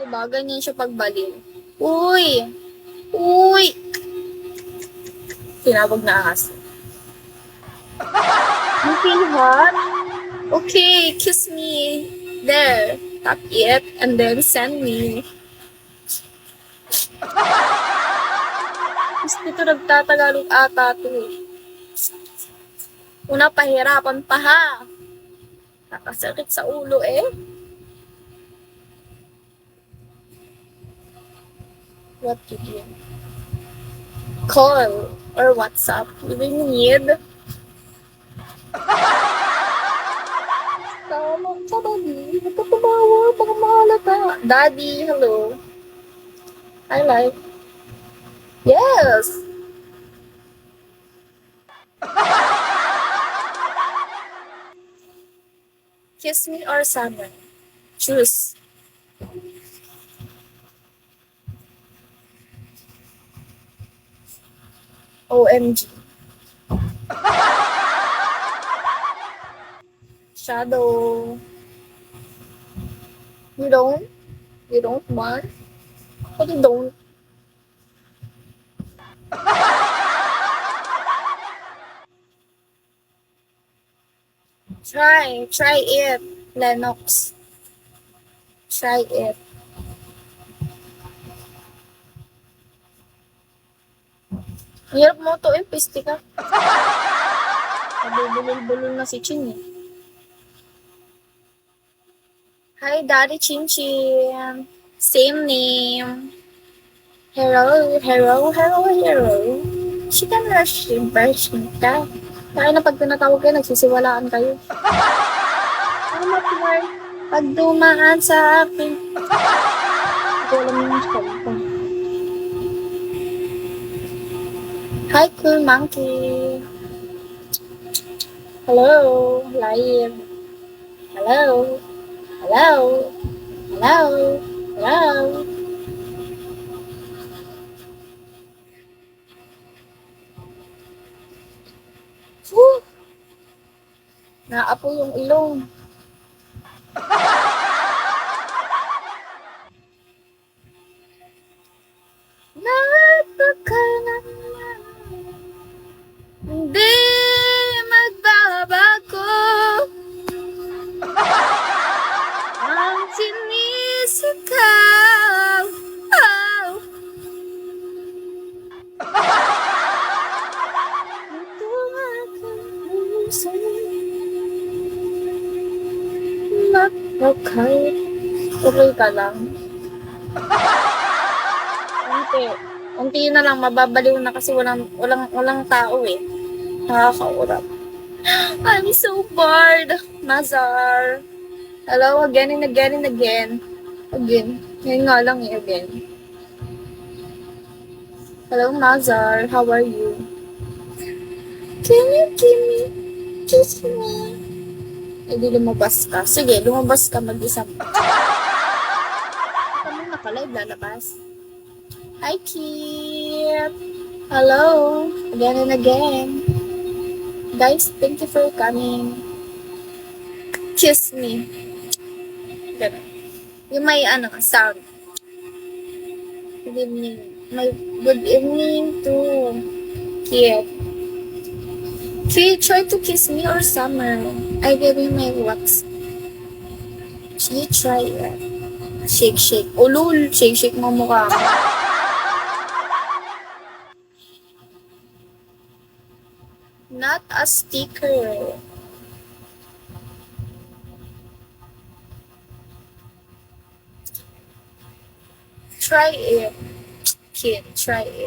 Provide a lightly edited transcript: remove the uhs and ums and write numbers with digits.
Diba? Ganyan siya pagbaliw. Uy! Uy! Tinawag na aso. You feel hot? Okay, kiss me. There. Tap it and then send me. Gusto ito nagtatagalog ata to eh. Una, pahirapan pa ha. Nakasakit sa ulo eh. What to do? Call or WhatsApp. You will need. Tama ka, Daddy. Huwag ka tumawa. Baka mahalata. Daddy, hello. I like. Yes! Kiss me or summer. Choose. OMG. Shadow. You don't? You don't want? But you don't. Try it, Lennox. Try it. Ang hirap mo to eh, piste ka. Nabubulol-bulol na si Chin eh. Hi, Daddy Chin Chin. Same name. Hello, hello, hello, hello. Chika na version ka. Kaya na pag tinatawag kayo, nagsisiwalaan kayo. Ano mag-work? Pag dumaan sa akin. Hindi ko alam yung stop ko. Hi, cool monkey. Hello, live. Hello. Hello. Hello. Hello. Woo! Naapo yung ilong. Napakalaman. Hindi magbabago. Ang sinisigaw. Oh. Ito makakausay. Okay. Okay ka lang. Unti na lang, mababaliw na kasi walang tao eh. Nakakaurap. I'm so bored. Mazar. Hello, again and again and again. Again. Ngayon nga lang eh, again. Hello, Mazar. How are you? Can you give me, kiss me? Eh, di lumabas ka. Sige, lumabas ka mag-isa. Kami naka-live lalabas. Hi, Kip. Hello. Again and again. Guys, thank you for coming. Kiss me. Ganun. Yung may sound. Good evening. My good evening to Kip. Kip, try to kiss me or Summer. I gave you my wax. You try it. Shake, shake. Ulul, shake, shake mo mukha mo. Not a sticker. Try it. Kid, try it.